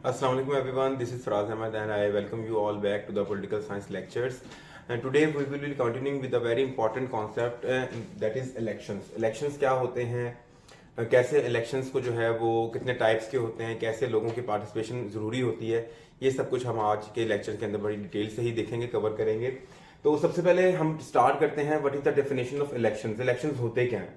Assalamu alaikum everyone, this is Faraz Ahmed and I welcome you all back to the political science lectures. And today we will be continuing with a very important concept that is elections. Elections क्या होते हैं, कैसे elections को जो है वो कितने types के होते हैं, कैसे लोगों की participation ज़रूरी होती है, ये सब कुछ हम आज के lecture के अंदर बड़ी डिटेल से ही देखेंगे, कवर करेंगे. तो सबसे पहले हम स्टार्ट करते हैं what is the definition of elections. Elections होते क्या हैं?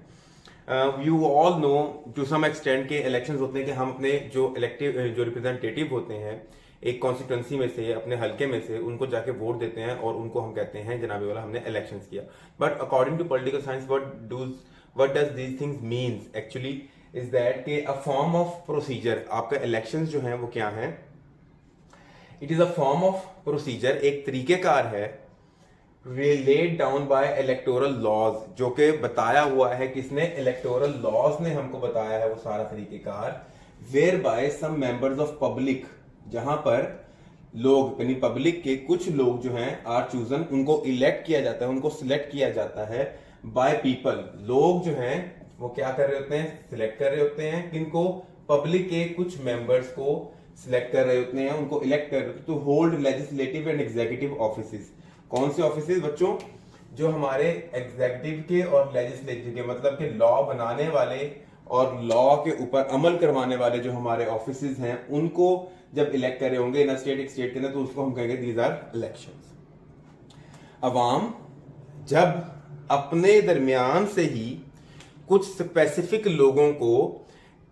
You all know to some extent के इलेक्शंस होते हैं कि हम अपने जो इलेक्टिव जो रिप्रेजेंटेटिव होते हैं एक कॉन्स्टिट्यूंसी में से अपने हल्के में से उनको जाके वोट देते हैं और उनको हम कहते हैं जनाबे वाला हमने इलेक्शंस किया. But according to political science what does these things means actually is that के अ फॉर्म ऑफ प्रोसीजर. आपका इलेक्शंस जो है वो क्या है? It is a form of procedure, एक तरीकेकार है laid down by electoral laws, जो कि बताया हुआ है किसने? electoral laws ने हमको बताया है वो सारा तरीकेकार. whereby some members of public, जहां पर लोग यानी पब्लिक के कुछ लोग जो हैं आर चूजन, उनको इलेक्ट किया जाता है, उनको सिलेक्ट किया जाता है बाय पीपल. लोग जो हैं वो क्या कर रहे होते हैं? सिलेक्ट कर रहे होते हैं किनको? पब्लिक के कुछ मेंबर्स को सिलेक्ट कर रहे होते हैं, उनको इलेक्ट कर रहे होते हैं to hold legislative and executive offices. कौन से ऑफिसेज बच्चों? जो हमारे एग्जीक्यूटिव के और लेजिस्लेटिव के, मतलब कि लॉ बनाने वाले और लॉ के ऊपर अमल करवाने वाले जो हमारे ऑफिसेज हैं, उनको जब इलेक्ट कर रहे होंगे इन स्टेट के अंदर, तो उसको हम कहेंगे दीज आर इलेक्शंस. अवाम जब अपने दरमियान से ही कुछ स्पेसिफिक लोगों को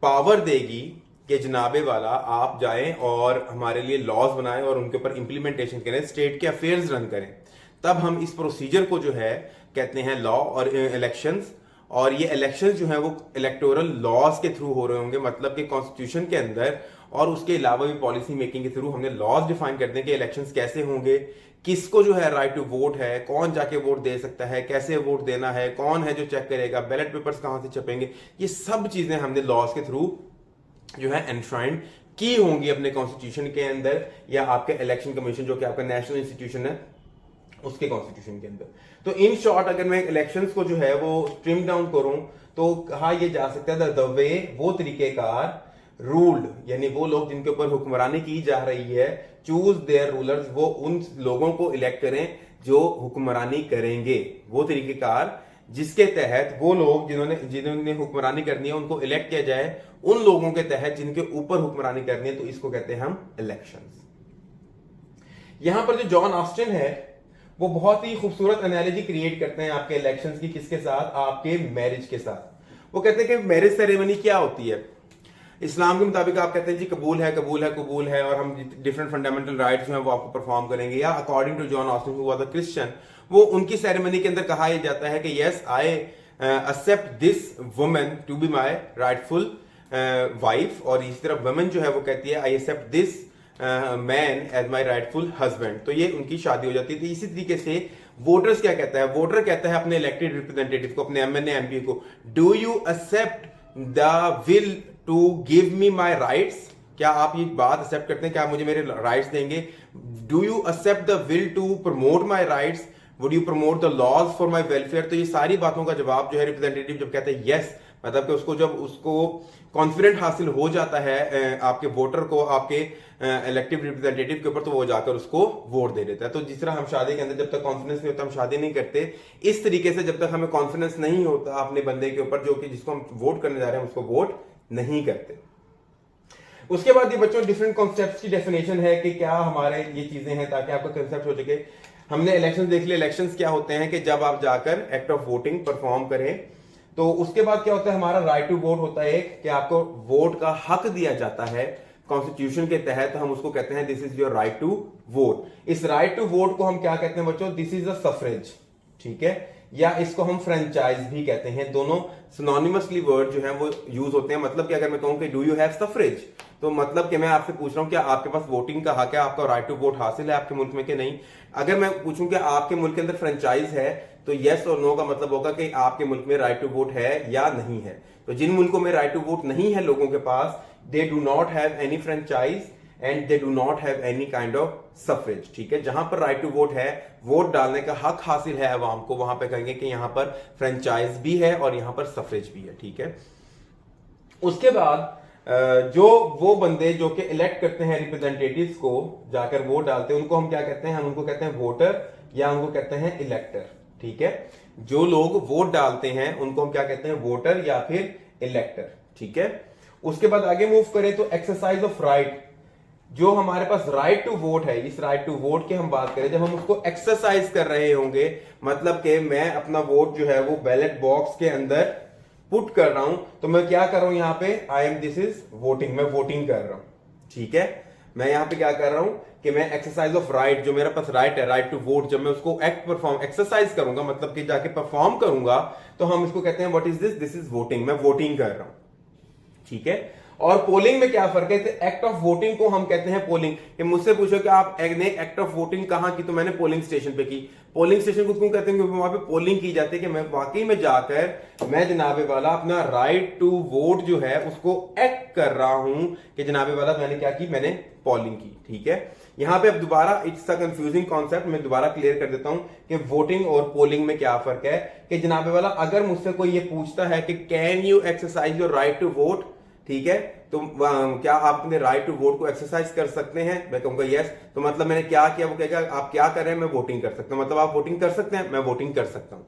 पावर देगी कि जनाबे वाला आप जाएं और हमारे लिए लॉज बनाएं और उनके ऊपर इंप्लीमेंटेशन करें, स्टेट के अफेयर्स रन करें, तब हम इस प्रोसीजर को जो है कहते हैं लॉ और इलेक्शंस. और ये इलेक्शंस जो है वो इलेक्टोरल लॉज के थ्रू हो रहे होंगे, मतलब कि कॉन्स्टिट्यूशन के अंदर और उसके अलावा भी पॉलिसी मेकिंग के थ्रू हमने लॉज डिफाइन कर दें कि इलेक्शंस कैसे होंगे, किसको जो है राइट टू वोट है, कौन जाके वोट दे सकता है, कैसे वोट देना है, कौन है जो चेक करेगा, बैलेट पेपर्स कहां से छपेंगे, ये सब चीजें हमने लॉज के थ्रू जो है एनश्राइंड की होंगी अपने कॉन्स्टिट्यूशन के अंदर या आपके इलेक्शन कमीशन जो कि आपका नेशनल इंस्टीट्यूशन है उसके कॉन्स्टिट्यूशन के अंदर. तो इन शॉर्ट अगर मैं इलेक्शंस को जो है वो स्ट्रीम डाउन करूं तो कहा यह जा सकता है द वे, वो तरीकेकार रूल्ड, यानी वो लोग जिनके ऊपर हुक्मरानी की जा रही है, चूज देयर रूलर्स, वो उन लोगों को इलेक्ट करें जो हुक्मरानी करेंगे. वो तरीकेकार जिसके तहत वो लोग जिन्होंने हुक्मरानी करनी है उनको इलेक्ट किया जाए उन लोगों के तहत जिनके ऊपर हुक्मरानी करनी है, तो इसको कहते हैं हम इलेक्शंस. यहां पर जो जॉन ऑस्टिन है वो बहुत ही खूबसूरत एनालॉजी क्रिएट करते हैं आपके इलेक्शंस की. किसके साथ? आपके मैरिज के साथ. वो कहते हैं कि मैरिज सेरेमनी क्या होती है इस्लाम के मुताबिक? आप कहते हैं जी कबूल है, कबूल है, कबूल है, और हम डिफरेंट फंडामेंटल राइट्स जो हैं वो आपको परफॉर्म करेंगे. या according to John Austin who was a Christian, वो उनकी सेरेमनी के अंदर कहा यह जाता है कि yes I accept this woman to be my rightful wife, और इसी तरह वुमन जो है वो कहती है I accept this man as my rightful husband. तो ये उनकी शादी हो जाती है. तो इसी तरीके से वोटर्स क्या कहता है? वोटर कहता है अपने इलेक्टेड रिप्रेजेंटेटिव को, अपने एमएनए एमपी को, do you accept the will to give me my rights? क्या आप ये बात एक्सेप्ट करते हैं कि आप मुझे मेरे राइट्स देंगे? Do you accept the will to promote my rights? Would you promote the laws for my welfare? तो ये सारी बातों का जवाब जो है रिप्रेजेंटेटिव जब कहते हैं यस, मतलब कि उसको जब उसको कॉन्फिडेंट हासिल हो जाता है आपके वोटर को, आपके इलेक्टिव रिप्रेजेंटेटिव के ऊपर, तो वो जाकर उसको वोट दे देता है. तो जिस तरह हम शादी के अंदर जब तक कॉन्फिडेंस नहीं होता हम शादी नहीं करते, इस तरीके से जब तक हमें कॉन्फिडेंस नहीं होता अपने बंदे के ऊपर जो कि जिसको हम वोट करने जा रहे हैं उसको वोट नहीं करते. उसके बाद ये बच्चों डिफरेंट कॉन्सेप्ट्स की डेफिनेशन है कि क्या हमारे ये चीजें हैं ताकि आपका कंसेप्ट हो सके. हमने इलेक्शन देख लिए. इलेक्शंस क्या होते हैं कि जब आप जाकर एक्ट ऑफ वोटिंग परफॉर्म करें, तो उसके बाद क्या होता है? हमारा राइट टू वोट होता है कि आपको वोट का हक दिया जाता है कॉन्स्टिट्यूशन के तहत. हम उसको कहते हैं this is your right to vote. इस राइट टू वोट को हम क्या कहते हैं बच्चों? This is a suffrage. ठीक है, या इसको हम फ्रेंचाइज भी कहते हैं. दोनों सिनोनिमसली वर्ड जो है वो यूज होते हैं. मतलब कि अगर मैं कहूं कि डू यू हैव सफरेज, तो मतलब कि मैं आपसे पूछ रहा हूं कि आपके पास वोटिंग का हक है, आपका राइट टू वोट हासिल है आपके मुल्क में कि नहीं. अगर मैं पूछूं कि आपके मुल्क के अंदर फ्रेंचाइज है, तो यस और नो का मतलब होगा कि आपके मुल्क में राइट टू वोट है या नहीं है. तो जिन मुल्कों में राइट टू वोट नहीं है लोगों के पास, they do not have any franchise and they do not have any kind of suffrage. ठीक है, जहां पर राइट टू वोट है, वोट डालने का हक हासिल है अवाम को, वहां पे कहेंगे कि यहां पर फ्रेंचाइज भी है और यहां पर सफरेज भी है. ठीक है, उसके बाद जो वो बंदे जो कि इलेक्ट करते हैं रिप्रेजेंटेटिव्स को, जाकर वोट डालते हैं, उनको हम क्या कहते हैं? हम उनको कहते हैं वोटर या उनको कहते हैं इलेक्टर। ठीक है, जो लोग वोट डालते हैं उनको हम क्या कहते हैं? वोटर या फिर इलेक्टर। ठीक है, उसके बाद आगे मूव करें तो एक्सरसाइज ऑफ राइट, जो हमारे पास राइट टू वोट है, इस राइट टू वोट की हम बात करें, जब हम उसको एक्सरसाइज कर रहे होंगे, मतलब कि मैं अपना वोट जो है वो बैलेट बॉक्स के अंदर पुट कर रहा हूं, तो मैं क्या कर रहा हूं यहाँ पे? दिस इज वोटिंग, मैं वोटिंग कर रहा हूं। ठीक है, मैं यहाँ पे क्या कर रहा हूं कि मैं एक्सरसाइज ऑफ राइट, जो मेरे पास राइट है, राइट टू वोट, जब मैं उसको एक्सरसाइज करूंगा, मतलब कि जाके परफॉर्म करूंगा, तो हम इसको कहते हैं what is this? This is voting, मैं वोटिंग कर रहा हूं। ठीक है, और पोलिंग में क्या फर्क है? एक्ट ऑफ वोटिंग को हम कहते हैं पोलिंग। कि मुझसे पूछो कि आप ने एक्ट ऑफ वोटिंग कहां की, तो मैंने पोलिंग स्टेशन पे की। पोलिंग स्टेशन को क्यों कहते हैं? क्योंकि वहां पे पोलिंग की जाती है, कि मैं वाकई में जाकर मैं जनाबे वाला अपना राइट टू वोट जो है उसको एक्ट कर रहा हूं कि जनाबे वाला मैंने क्या की? मैंने पोलिंग की। ठीक है, यहां पे अब दोबारा इट्स अ कंफ्यूजिंग कॉन्सेप्ट, मैं दोबारा क्लियर कर देता हूं कि वोटिंग और पोलिंग में क्या फर्क है। कि जनाबे वाला अगर मुझसे कोई ये पूछता है कि can you exercise your right to vote, ठीक है, तो क्या आप अपने राइट टू वोट को एक्सरसाइज कर सकते हैं? मैं कहूंगा यस। तो मतलब मैंने क्या किया? वो कहेगा आप क्या कर रहे हैं? मैं वोटिंग कर सकता हूं। मतलब आप वोटिंग कर सकते हैं? मैं वोटिंग कर सकता हूं।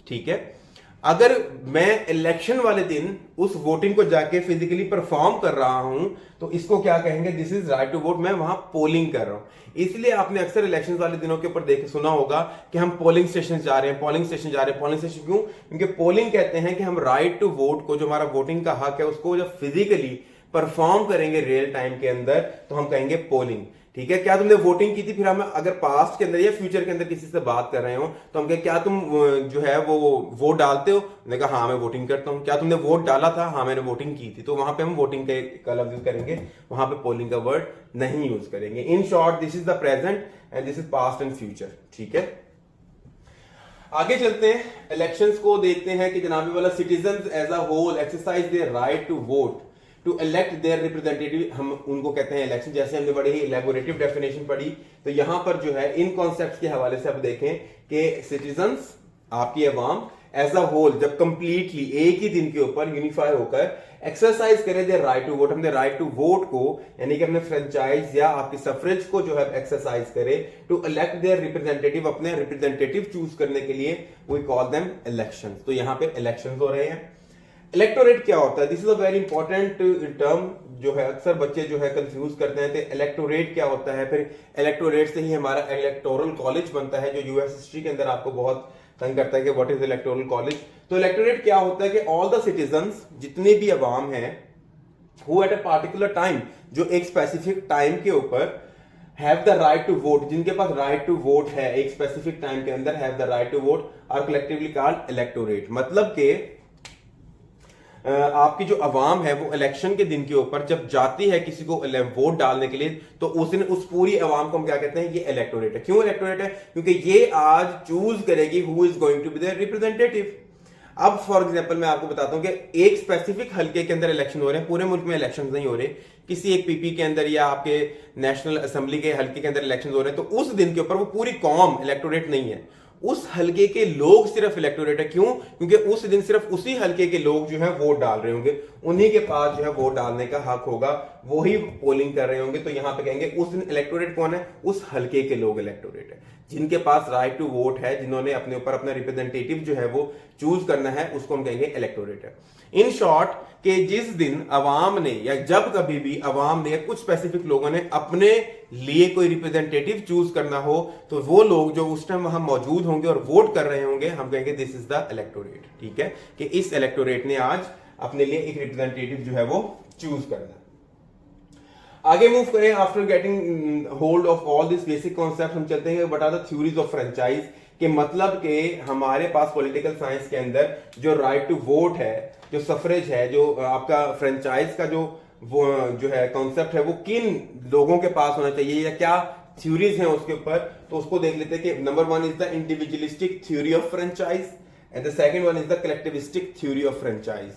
ठीक है, अगर मैं इलेक्शन वाले दिन उस वोटिंग को जाके फिजिकली परफॉर्म कर रहा हूं, तो इसको क्या कहेंगे? This is right to vote, मैं वहां पोलिंग कर रहा हूं। इसलिए आपने अक्सर इलेक्शन वाले दिनों के ऊपर देख सुना होगा कि हम पोलिंग स्टेशन जा रहे हैं, पोलिंग स्टेशन जा रहे हैं। पोलिंग स्टेशन क्यों? क्योंकि पोलिंग कहते हैं कि हम राइट टू वोट को, जो हमारा वोटिंग का हक है, उसको जब फिजिकली परफॉर्म करेंगे रियल टाइम के अंदर, तो हम कहेंगे पोलिंग। ठीक है, क्या तुमने वोटिंग की थी? फिर हम अगर पास्ट के अंदर या फ्यूचर के अंदर किसी से बात कर रहे हो, तो हम कहें क्या तुम जो है वो वोट डालते हो? मैंने कहा हाँ मैं वोटिंग करता हूं। क्या तुमने वोट डाला था? हाँ मैंने वोटिंग की थी। तो वहां पे हम वोटिंग का लफ्ज यूज करेंगे, वहां पे पोलिंग का वर्ड नहीं यूज करेंगे। In short this is the present and this is past and future. ठीक है, आगे चलते हैं, इलेक्शंस को देखते हैं कि जनाबे वाला citizen as a whole exercise their right to vote to elect their representative, हम उनको कहते हैं इलेक्शन। जैसे हमने बड़ी ही इलेबोरेटिव डेफिनेशन पढ़ी, तो यहां पर जो है इन कॉन्सेप्ट्स के हवाले से अब देखें कि सिटीजन्स, आपकी अवाम एज अ होल, जब कंप्लीटली एक ही दिन के ऊपर यूनिफाई होकर एक्सरसाइज करें देयर राइट टू वोट, हमने राइट टू वोट को यानी कि अपने फ्रेंचाइज या आपकी सफरेज को जो है एक्सरसाइज करें टू इलेक्ट देयर रिप्रेजेंटेटिव, अपने रिप्रेजेंटेटिव चूज करने के लिए, वी कॉल देम इलेक्शन। तो यहां पे इलेक्शन हो रहे हैं। इलेक्टोरेट क्या होता है? This is a very important term, जो है अक्सर बच्चे जो है कंफ्यूज करते हैं। तो इलेक्टोरेट क्या होता है? फिर इलेक्टोरेट से ही हमारा इलेक्टोरल कॉलेज बनता है, जो यूएस हिस्ट्री के अंदर आपको बहुत तंग करता है कि व्हाट इज इलेक्टोरल कॉलेज। तो इलेक्टोरेट क्या होता है कि ऑल द सिटीजन्स, जितने भी अवाम हैं, who at a particular time, जो एक स्पेसिफिक टाइम के ऊपर have the right to vote, जिनके पास राइट टू वोट है एक स्पेसिफिक टाइम के अंदर, have the right to vote, are collectively called electorate. मतलब के आपकी जो अवाम है वो इलेक्शन के दिन के ऊपर जब जाती है किसी को वोट डालने के लिए, तो उस दिन उस पूरी अवाम को हम क्या कहते हैं? ये इलेक्टोरेट है। क्यों इलेक्टोरेट है? क्योंकि ये आज चूज करेगी who is going to be the representative. अब फॉर एग्जांपल मैं आपको बताता हूं कि एक स्पेसिफिक हल्के के अंदर इलेक्शन हो रहे हैं, पूरे मुल्क में इलेक्शन नहीं हो रहे, किसी एक पीपी के अंदर या आपके नेशनल असेंबली के हल्के के अंदर इलेक्शन हो रहे हैं, तो उस दिन के ऊपर वो पूरी कौम इलेक्टोरेट नहीं है, उस हल्के के लोग सिर्फ इलेक्टोरेट है। क्यों? क्योंकि उस दिन सिर्फ उसी हल्के के लोग जो है वोट डाल रहे होंगे, उन्हीं के पास जो है वोट डालने का हक होगा, वो ही पोलिंग कर रहे होंगे। तो यहां पे कहेंगे उस दिन इलेक्टोरेट कौन है? उस हल्के के लोग इलेक्टोरेट है, जिनके पास राइट टू वोट है, जिन्होंने अपने ऊपर अपना रिप्रेजेंटेटिव जो है वो चूज करना है, उसको हम कहेंगे इलेक्टोरेट है। इन शॉर्ट कि जिस दिन अवाम ने या जब कभी भी अवाम ने या कुछ स्पेसिफिक लोगों ने अपने लिए कोई रिप्रेजेंटेटिव चूज करना हो, तो वो लोग जो उस टाइम वहां मौजूद होंगे और वोट कर रहे होंगे, हम कहेंगे दिस इज द इलेक्टोरेट। ठीक है, कि इस इलेक्टोरेट ने आज अपने लिए एक रिप्रेजेंटेटिव जो है वो चूज करना। आगे मूव करें, after getting hold of all this basic concept, हम चलते हैं what are the theories of franchise. के मतलब के हमारे पास पॉलिटिकल साइंस के अंदर जो राइट टू वोट है, जो सफरेज है, जो आपका फ्रेंचाइज का जो है कॉन्सेप्ट है, वो किन लोगों के पास होना चाहिए या क्या थ्योरीज हैं उसके ऊपर। तो उसको देख लेते हैं कि number 1 is the individualistic theory of franchise and the second one is the collectivistic theory of franchise.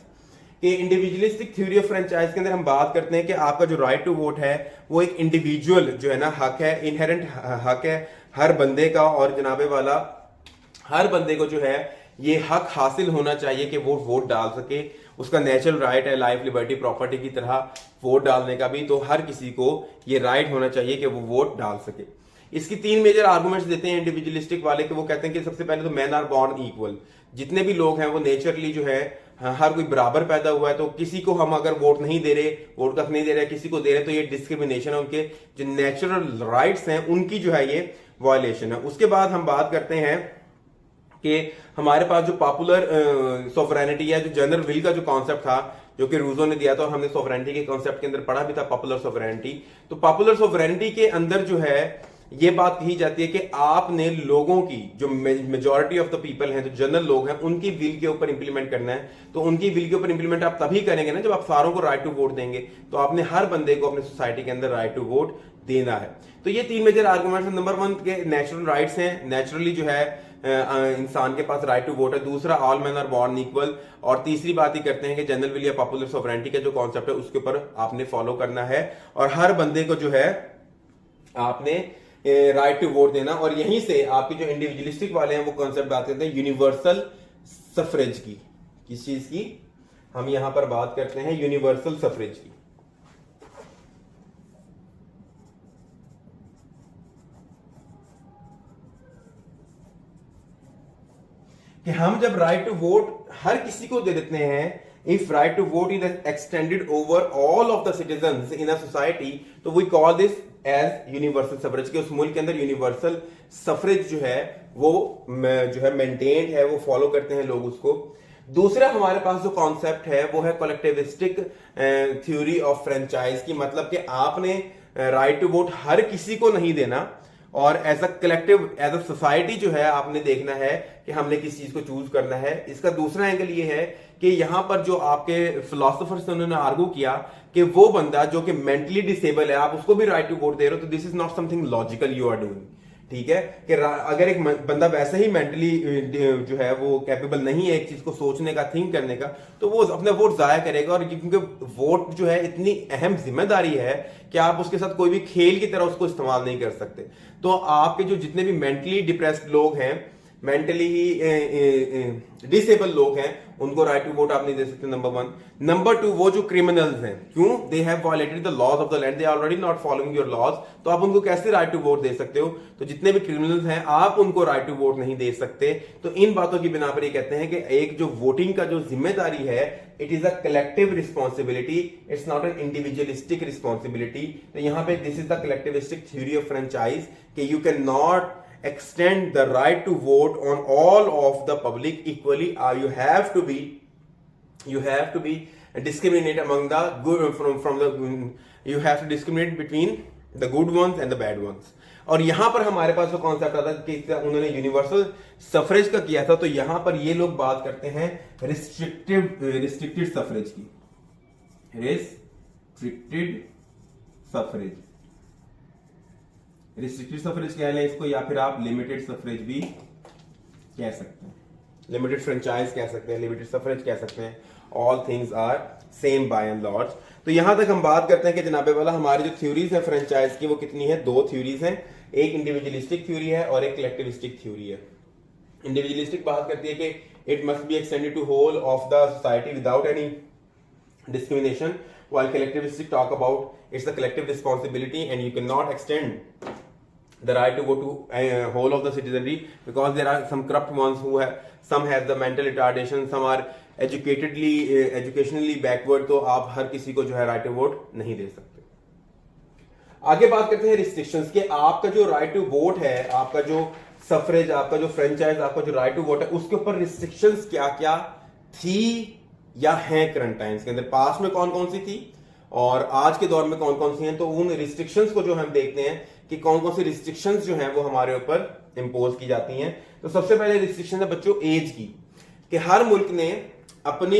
कि इंडिविजुअलिस्टिक थ्योरी ऑफ फ्रेंचाइज के अंदर हम बात करते हैं कि आपका जो राइट टू वोट है वो एक इंडिविजुअल जो है ना हक है, इनहेरेंट हक है हर बंदे का, और जनाबे वाला हर बंदे को जो है ये हक हासिल होना चाहिए कि वो वोट डाल सके। उसका नेचुरल राइट है लाइफ, लिबर्टी, प्रॉपर्टी की तरह वोट डालने का भी। तो हर किसी को ये राइट होना चाहिए कि वो वोट डाल सके। इसकी 3 मेजर आर्गुमेंट्स देते हैं इंडिविजुअलिस्टिक वाले के। वो कहते हैं कि सबसे पहले तो मैन आर बॉर्न इक्वल, जितने भी लोग हैं वो नेचुरली जो है हर कोई बराबर पैदा हुआ है। तो किसी को हम अगर वोट नहीं दे रहे, वोट तक नहीं दे रहे, किसी को दे रहे, तो ये डिस्क्रिमिनेशन है, उनके जो नेचुरल राइट्स हैं उनकी जो है ये वायलेशन है। उसके बाद हम बात करते हैं कि हमारे पास जो पॉपुलर सोवरेनिटी है, जो जनरल विल का जो कॉन्सेप्ट था जो कि रूजो ने दिया था, और हमने सोवरेनिटी के कॉन्सेप्ट के अंदर पढ़ा भी था पॉपुलर सोवरेनिटी। तो पॉपुलर सोवरेनिटी के अंदर जो है ये बात कही जाती है कि आपने लोगों की जो मेजॉरिटी ऑफ द पीपल हैं, जो जनरल लोग हैं, उनकी विल के ऊपर इंप्लीमेंट करना है। तो उनकी विल के ऊपर इंप्लीमेंट आप तभी करेंगे ना जब आप सारों को राइट टू वोट देंगे। तो आपने हर बंदे को अपने सोसाइटी के अंदर राइट टू वोट देना है। तो ये 3 मेजर आर्गुमेंट्स। नंबर 1 के नेचुरल राइट्स हैं, नेचुरली जो है इंसान के पास राइट टू वोट है। दूसरा all man are born equal. और तीसरी बात ही करते हैं कि जनरल विल या पॉपुलर सोवरेनिटी का जो कॉन्सेप्ट है उसके ऊपर आपने फॉलो करना है और हर बंदे को जो है आपने राइट टू वोट देना। और यहीं से आपके जो इंडिविजुअलिस्टिक वाले हैं वो कॉन्सेप्ट बात करते हैं यूनिवर्सल सफरेज की। किस चीज की हम यहां पर बात करते हैं? यूनिवर्सल सफरेज की। कि हम जब राइट टू वोट हर किसी को दे देते हैं, if right to vote is extended over all of the citizens in a society, तो we call this as universal suffrage. के उस मुल्क के अंदर यूनिवर्सल सफरेज जो है वो जो है मेंटेन्ड है, वो फॉलो करते हैं लोग उसको। दूसरा हमारे पास जो कॉन्सेप्ट है वो है कलेक्टिविस्टिक थ्योरी ऑफ फ्रेंचाइज की। मतलब कि आपने राइट टू वोट हर किसी को नहीं देना और as a collective, as a society जो है आपने देखना है कि हमने किस चीज को चूज करना है। इसका दूसरा एंगल ये है कि यहां पर जो आपके फिलोसोफर्स उन्होंने आर्गू किया कि वो बंदा जो कि मेंटली डिसेबल है, आप उसको भी राइट टू वोट दे रहे हो, तो this is not something logical you are doing. ठीक है कि अगर एक बंदा वैसे ही मेंटली जो है वो कैपेबल नहीं है एक चीज को सोचने का, थिंक करने का, तो वो अपने वोट जाया करेगा। और क्योंकि वोट जो है इतनी अहम जिम्मेदारी है कि आप उसके साथ कोई भी खेल की तरह उसको इस्तेमाल नहीं कर सकते। तो आपके जो जितने भी मेंटली डिप्रेस्ड लोग हैं, मेंटली ही डिसेबल लोग हैं, उनको राइट टू वोट आप नहीं दे सकते, नंबर 1। नंबर 2, वो जो क्रिमिनल्स हैं, क्यों? They have violated the laws of the land, they are already not following your laws, तो आप उनको कैसे राइट टू वोट दे सकते हो? तो जितने भी क्रिमिनल्स हैं आप उनको राइट टू वोट नहीं दे सकते। तो इन बातों की बिना पर ये कहते हैं कि एक जो वोटिंग का जो जिम्मेदारी है, it is a collective responsibility, it's not an individualistic responsibility. तो यहां पे this is the collectivistic theory of franchise कि you can not extend the right to vote on all of the public equally. You have to be discriminate among the good from the you have to discriminate between the good ones and the bad ones. और यहां पर हमारे पास जो concept आता है कि उन्होंने universal suffrage का किया था, तो यहां पर ये लोग बात करते हैं रिस्ट्रिक्टेड सफरेज की। रिस्ट्रिक्टेड सफरेज कह लें इसको, या फिर आप लिमिटेड सफरेज भी कह सकते हैं, लिमिटेड फ्रेंचाइज कह सकते हैं, लिमिटेड सफरेज कह सकते हैं। All things are same by and large. तो यहां तक हम बात करते हैं कि जनाबे वाला हमारी जो थ्योरीज है फ्रेंचाइज की वो कितनी है? 2 थ्योरीज हैं, एक इंडिविजुअलिस्टिक थ्योरी है और एक कलेक्टिविस्टिक थ्योरी है। इंडिविजुअलिस्टिक बात करती है कि it must be extended to whole of the society without any discrimination, while collectivistic talk about it's the collective responsibility and you cannot extend the right to go to whole of the citizenry because there are some corrupt ones who have, some have the mental retardation, some are educationally backward, तो आप हर किसी को जो है right to vote नहीं दे सकते। आगे बात करते हैं रिस्ट्रिक्शंस के। आपका जो राइट टू वोट है, आपका जो सफरेज, आपका जो फ्रेंचाइज, आपका जो राइट टू वोट है, उसके ऊपर रिस्ट्रिक्शंस क्या क्या थी या हैं करंट टाइम्स के अंदर? पास्ट में कौन कौन सी थी और आज के दौर में कौन कौन सी हैं? तो उन रिस्ट्रिक्शंस को जो हम देखते हैं कि कौन कौन सी रिस्ट्रिक्शंस जो हैं वो हमारे ऊपर इंपोज की जाती हैं। तो सबसे पहले रिस्ट्रिक्शन है बच्चों एज की, कि हर मुल्क ने अपनी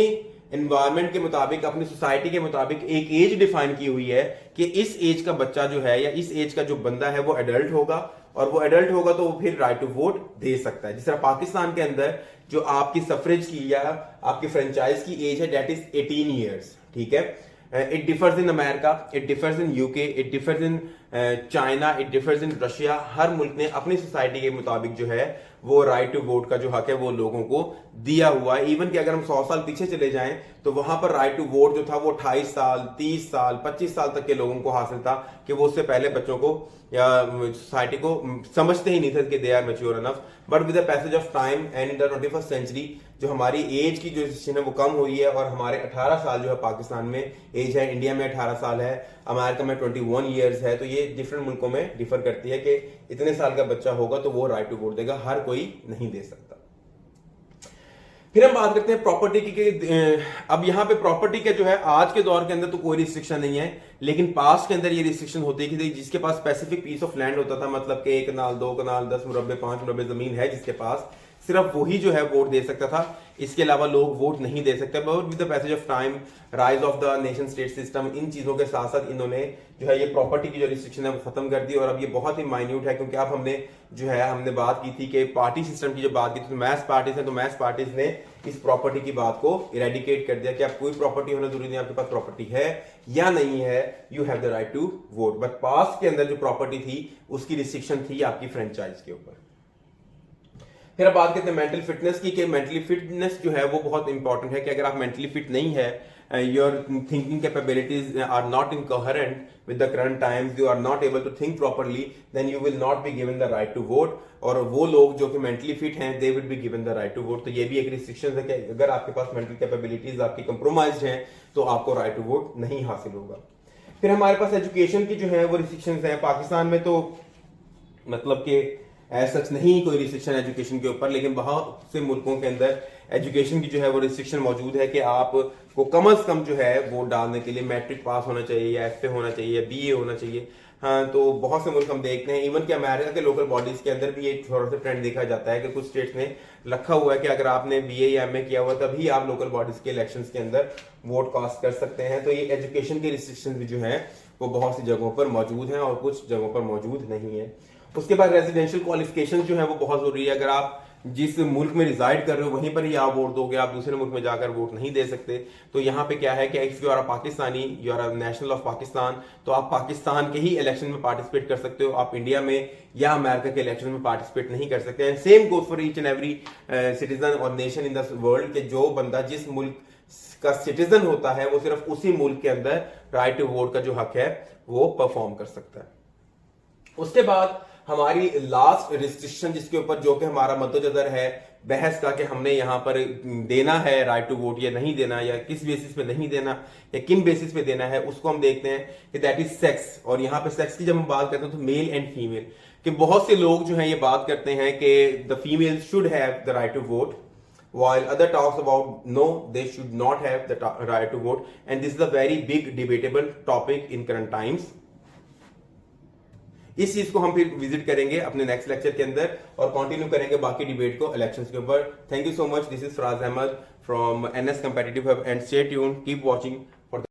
एनवायरमेंट के मुताबिक, अपनी सोसाइटी के मुताबिक एक एज डिफाइन की हुई है कि इस एज का बच्चा जो है या इस एज का जो बंदा है वो एडल्ट होगा, और वो एडल्ट होगा तो वो फिर राइट टू वोट दे सकता है। जिस तरह पाकिस्तान के अंदर जो आपकी सफरेज की या आपकी फ्रेंचाइज की एज है, डेट इज 18 ईयर्स। ठीक है, it differs in America, it differs in UK, it differs in China, it differs in Russia. हर मुल्क ने अपनी सोसाइटी के मुताबिक जो है वो राइट टू वोट का जो हक है वो लोगों को दिया हुआ है। इवन कि अगर हम 100 साल पीछे चले जाएं तो वहां पर राइट टू वोट जो था वो 28 साल, 30 साल, 25 साल तक के लोगों को हासिल था, कि वो उससे पहले बच्चों को या सोसाइटी को समझते ही नहीं थे कि they are mature enough. But with the passage of time and in the 21st century जो हमारी एज की जो है वो कम हुई है, और हमारे 18 साल जो है पाकिस्तान में एज है, इंडिया में 18 साल है, अमेरिका में 21 ईयर्स है। तो ये डिफरेंट मुल्कों में डिफर करती है कि इतने साल का बच्चा होगा तो वो राइट टू वोट देगा, हर कोई नहीं दे सकता। फिर हम बात करते हैं प्रॉपर्टी की। अब यहाँ पे प्रॉपर्टी का जो है आज के दौर के अंदर तो कोई रिस्ट्रिक्शन नहीं है, लेकिन पास्ट के अंदर ये रिस्ट्रिक्शन होती है कि जिसके पास स्पेसिफिक पीस ऑफ लैंड होता था, मतलब कि 1 कनाल, 2 कनाल, 10 मुरब्बे, 5 मुरब्बे जमीन है जिसके पास, सिर्फ वही जो है वोट दे सकता था, इसके अलावा लोग वोट नहीं दे सकते। But with the passage of time, rise of the nation state system, इन चीजों के साथ साथ इन्होंने जो है ये प्रॉपर्टी की जो रिस्ट्रिक्शन है वो खत्म कर दी। और अब ये बहुत ही माइन्यूट है, क्योंकि अब हमने बात की थी कि पार्टी सिस्टम की जो बात की थी, तो मैस पार्टीज है, तो मैस पार्टीज ने इस प्रॉपर्टी की बात को इरेडिकेट कर दिया कि आप कोई प्रॉपर्टी होना जरूरी नहीं, आपके पास प्रॉपर्टी है या नहीं है, you have the right to vote. But past के अंदर जो प्रॉपर्टी थी उसकी रिस्ट्रिक्शन थी आपकी फ्रेंचाइज के ऊपर। फिर अब बात करते हैं मेंटल फिटनेस की, कि मेंटली फिटनेस जो है वो बहुत इंपॉर्टेंट है, कि अगर आप मेंटली फिट नहीं है, your thinking capabilities are not in coherent with the current times, you are not able to think properly, then you will not be given the right to vote. और वो लोग जो कि मेंटली फिट हैं, they will be given the right to vote. तो ये भी एक रिस्ट्रिक्शन है कि अगर आपके पास मेंटल कैपेबिलिटीज आपकी कंप्रोमाइज्ड हैं तो आपको राइट टू वोट नहीं हासिल होगा। फिर हमारे पास एजुकेशन की जो है वो रिस्ट्रिक्शंस हैं। पाकिस्तान में तो मतलब कि ऐसा सच नहीं कोई रिस्ट्रिक्शन एजुकेशन के ऊपर, लेकिन बहुत से मुल्कों के अंदर एजुकेशन की जो है वो रिस्ट्रिक्शन मौजूद है कि आपको कम से कम जो है वोट डालने के लिए मैट्रिक पास होना चाहिए, या एफए होना चाहिए, या बीए होना चाहिए। हाँ, तो बहुत से मुल्क हम देखते हैं, इवन कि अमेरिका के लोकल बॉडीज के अंदर भी एक थोड़ा सा ट्रेंड देखा जाता है कि कुछ स्टेट्स ने रखा हुआ है कि अगर आपने बीए या एमए किया हुआ तभी आप लोकल बॉडीज के इलेक्शंस के अंदर वोट कास्ट कर सकते हैं। तो ये एजुकेशन के रिस्ट्रिक्शन भी जो है वो बहुत सी जगहों पर मौजूद हैं और कुछ जगहों पर मौजूद नहीं है। उसके बाद रेजिडेंशियल क्वालिफिकेशन जो है वो बहुत जरूरी है। अगर आप जिस मुल्क में रिजाइड कर रहे हो वहीं पर ही आप वोट दोगे, आप दूसरे मुल्क में जाकर वोट नहीं दे सकते। तो यहाँ पे क्या है कि if you are a Pakistani, you are a national of Pakistan, तो आप पाकिस्तान के ही इलेक्शन में पार्टिसिपेट कर सकते हो, आप इंडिया में या अमेरिका के इलेक्शन में पार्टिसिपेट नहीं कर सकते। And same goes for each and every citizen और नेशन इन द वर्ल्ड, के जो बंदा जिस मुल्क का सिटीजन होता है वो सिर्फ उसी मुल्क के अंदर राइट टू वोट का जो हक है वो परफॉर्म कर सकता है। उसके बाद हमारी लास्ट रिस्ट्रिक्शन जिसके ऊपर जो कि हमारा मद्देनजर है बहस का, कि हमने यहाँ पर देना है राइट टू वोट या नहीं देना, या किस बेसिस पे नहीं देना या किन बेसिस पे देना है, उसको हम देखते हैं कि दैट इज सेक्स। और यहाँ पे सेक्स की जब हम बात करते हैं तो मेल एंड फीमेल, कि बहुत से लोग जो है ये बात करते हैं कि the female should have the right to vote, while other talks about no, they should not have the right to vote, and this is a very big debatable topic in current times. इस चीज को हम फिर visit करेंगे अपने next lecture के अंदर और कंटिन्यू करेंगे बाकी डिबेट को इलेक्शंस के ऊपर। Thank you so much, this is Faraz Ahmed from NS Competitive Hub, and stay tuned, keep watching for the